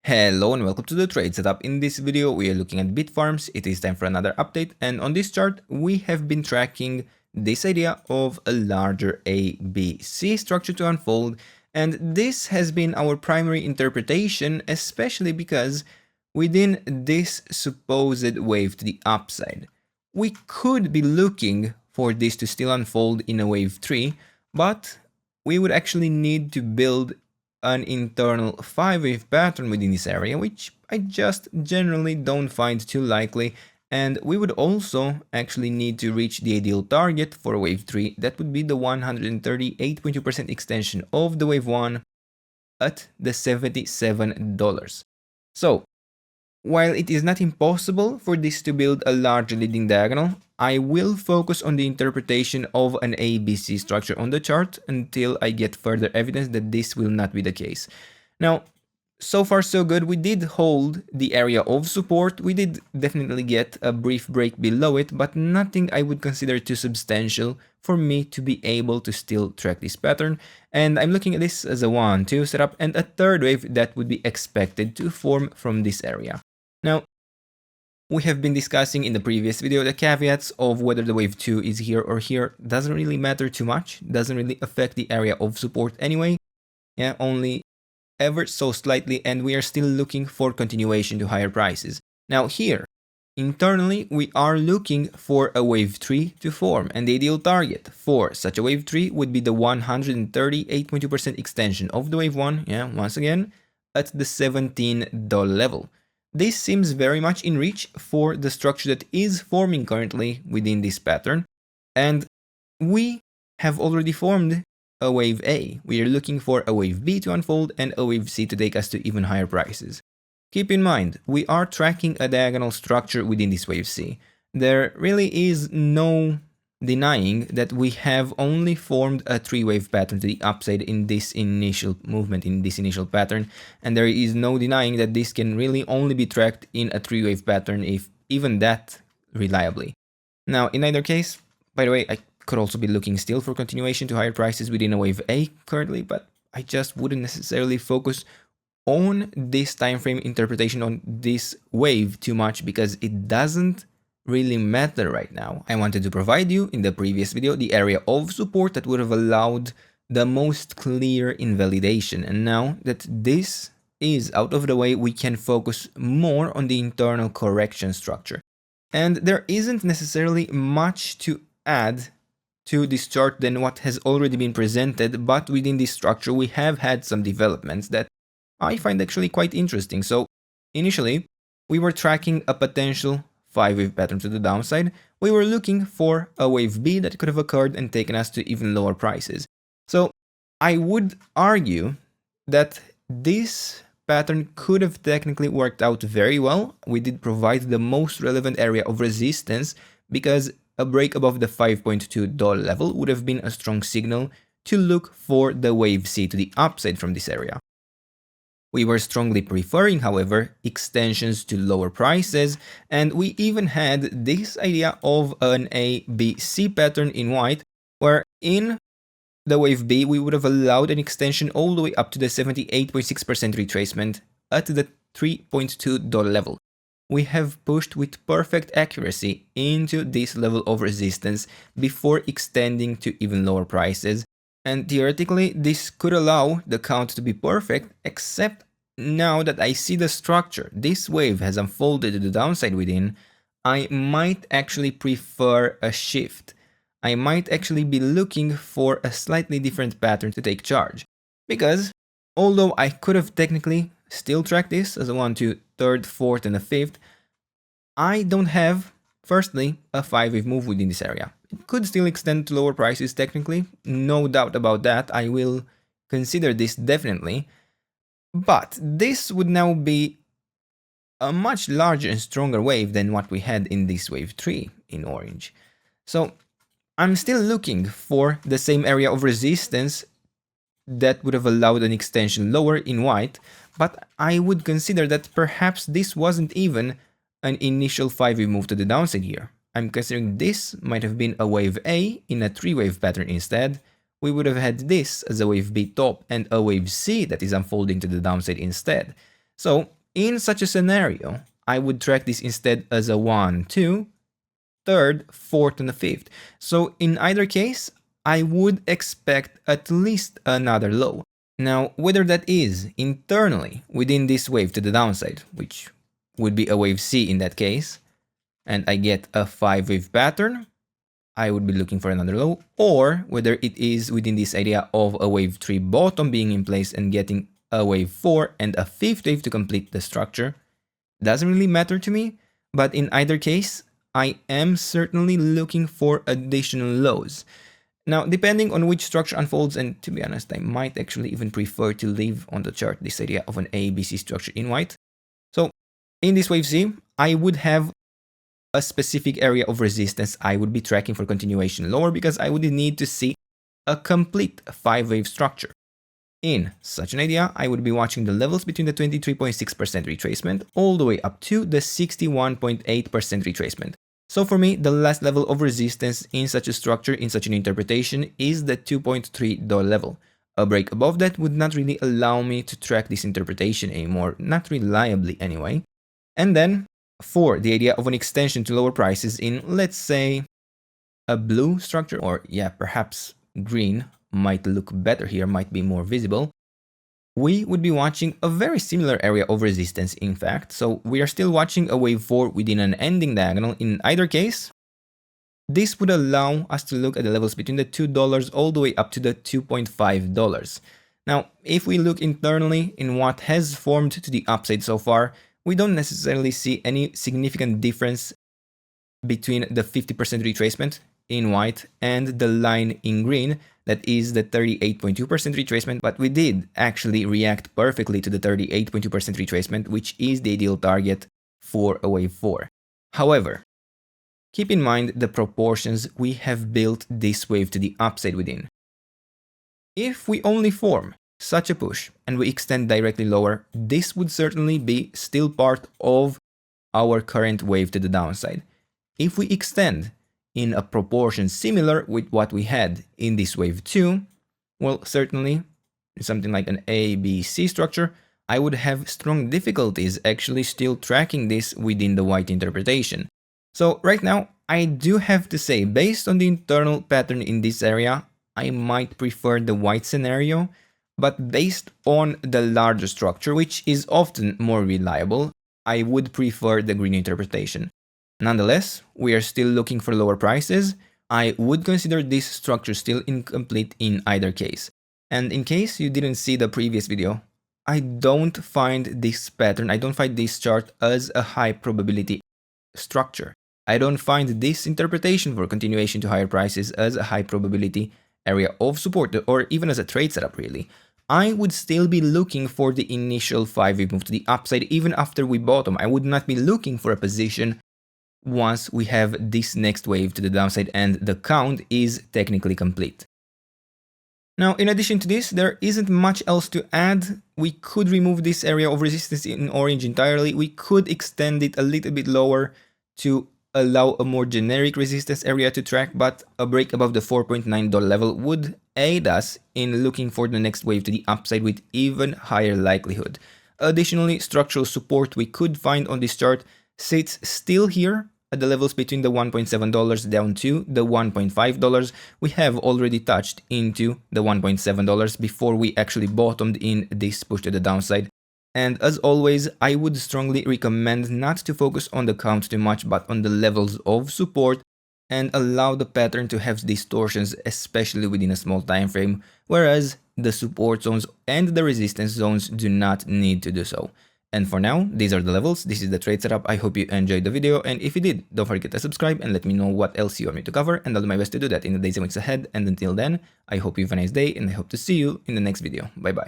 Hello and welcome to the trade setup. In this video we are looking at Bitfarms. It is time for another update, and on this chart we have been tracking this idea of a larger ABC structure to unfold, and this has been our primary interpretation, especially because within this supposed wave to the upside we could be looking for this to still unfold in a wave 3, but we would actually need to build an internal 5-wave pattern within this area, which I just generally don't find too likely, and we would also actually need to reach the ideal target for wave 3. That would be the 138.2% extension of the wave 1 at the $77. So while it is not impossible for this to build a large leading diagonal, I will focus on the interpretation of an ABC structure on the chart until I get further evidence that this will not be the case. Now, so far so good. We did hold the area of support. We did definitely get a brief break below it, but nothing I would consider too substantial for me to be able to still track this pattern. And I'm looking at this as a 1-2 setup and a third wave that would be expected to form from this area. Now, we have been discussing in the previous video the caveats of whether the wave 2 is here or here. Doesn't really matter too much, doesn't really affect the area of support anyway. Yeah, only ever so slightly, and we are still looking for continuation to higher prices. Now here, internally, we are looking for a wave 3 to form, and the ideal target for such a wave 3 would be the 138.2% extension of the wave 1, yeah, once again, at the $17 level. This seems very much in reach for the structure that is forming currently within this pattern, and we have already formed a wave A. We are looking for a wave B to unfold and a wave C to take us to even higher prices. Keep in mind, we are tracking a diagonal structure within this wave C. There really is no denying that we have only formed a 3-wave pattern to the upside in this initial movement, in this initial pattern, and there is no denying that this can really only be tracked in a 3-wave pattern, if even that reliably. Now, in either case, by the way, I could also be looking still for continuation to higher prices within a wave A currently, but I just wouldn't necessarily focus on this time frame interpretation on this wave too much, because it doesn't really matter right now. I wanted to provide you in the previous video the area of support that would have allowed the most clear invalidation, and now that this is out of the way, we can focus more on the internal correction structure. And there isn't necessarily much to add to this chart than what has already been presented, but within this structure we have had some developments that I find actually quite interesting. So initially we were tracking a potential 5-wave pattern to the downside. We were looking for a wave B that could have occurred and taken us to even lower prices. So I would argue that this pattern could have technically worked out very well. We did provide the most relevant area of resistance, because a break above the $5.2 level would have been a strong signal to look for the wave C to the upside from this area. We were strongly preferring, however, extensions to lower prices, and we even had this idea of an ABC pattern in white, where in the wave B we would have allowed an extension all the way up to the 78.6% retracement at the $3.2 level. We have pushed with perfect accuracy into this level of resistance before extending to even lower prices, and theoretically this could allow the count to be perfect, except now that I see the structure this wave has unfolded to the downside within, I might actually prefer a shift. I might actually be looking for a slightly different pattern to take charge, because although I could have technically still tracked this as a 1, 2, 3rd, 4th and a 5th, I don't have, firstly, a 5-wave move within this area. It could still extend to lower prices technically, no doubt about that. I will consider this definitely, but this would now be a much larger and stronger wave than what we had in this wave 3 in orange. So I'm still looking for the same area of resistance that would have allowed an extension lower in white, but I would consider that perhaps this wasn't even an initial 5-wave move to the downside here. I'm considering this might have been a wave A in a 3-wave pattern instead. We would have had this as a wave B top and a wave C that is unfolding to the downside instead. So in such a scenario, I would track this instead as a 1, 2, third, fourth, and a fifth. So in either case, I would expect at least another low. Now, whether that is internally within this wave to the downside, which would be a wave C in that case, and I get a 5-wave pattern, I would be looking for another low, or whether it is within this idea of a wave 3 bottom being in place and getting a wave 4 and a 5th wave to complete the structure. Doesn't really matter to me, but in either case, I am certainly looking for additional lows. Now, depending on which structure unfolds, and to be honest, I might actually even prefer to leave on the chart this idea of an ABC structure in white. So in this wave C, I would have a specific area of resistance I would be tracking for continuation lower because I would need to see a complete 5-wave structure. In such an idea, I would be watching the levels between the 23.6% retracement all the way up to the 61.8% retracement. So for me, the last level of resistance in such a structure, in such an interpretation, is the $2.3 level. A break above that would not really allow me to track this interpretation anymore, not reliably anyway. And then, for the idea of an extension to lower prices in, let's say, a blue structure, or yeah, perhaps green might look better here, might be more visible, we would be watching a very similar area of resistance in fact. So we are still watching a wave 4 within an ending diagonal. In either case, this would allow us to look at the levels between the $2 all the way up to the $2.5. Now, if we look internally in what has formed to the upside so far, we don't necessarily see any significant difference between the 50% retracement in white and the line in green, that is the 38.2% retracement, but we did actually react perfectly to the 38.2% retracement, which is the ideal target for a wave 4. However, keep in mind the proportions we have built this wave to the upside within. If we only form such a push and we extend directly lower, this would certainly be still part of our current wave to the downside. If we extend in a proportion similar with what we had in this wave 2, well, certainly in something like an ABC structure, I would have strong difficulties actually still tracking this within the white interpretation. So right now, I do have to say, based on the internal pattern in this area, I might prefer the white scenario, but based on the larger structure, which is often more reliable, I would prefer the green interpretation. Nonetheless, we are still looking for lower prices. I would consider this structure still incomplete in either case. And in case you didn't see the previous video, I don't find this pattern, I don't find this chart as a high probability structure. I don't find this interpretation for continuation to higher prices as a high probability area of support, or even as a trade setup really. I would still be looking for the initial 5-wave move to the upside even after we bottom. I would not be looking for a position once we have this next wave to the downside and the count is technically complete. Now, in addition to this, there isn't much else to add. We could remove this area of resistance in orange entirely. We could extend it a little bit lower to allow a more generic resistance area to track, but a break above the $4.9 level would aid us in looking for the next wave to the upside with even higher likelihood. Additionally, structural support we could find on this chart sits still here at the levels between the $1.7 down to the $1.5. We have already touched into the $1.7 before we actually bottomed in this push to the downside. And as always, I would strongly recommend not to focus on the count too much, but on the levels of support and allow the pattern to have distortions, especially within a small time frame, whereas the support zones and the resistance zones do not need to do so. And for now, these are the levels, this is the trade setup. I hope you enjoyed the video, and if you did, don't forget to subscribe and let me know what else you want me to cover, and I'll do my best to do that in the days and weeks ahead. And until then, I hope you have a nice day, and I hope to see you in the next video. Bye bye.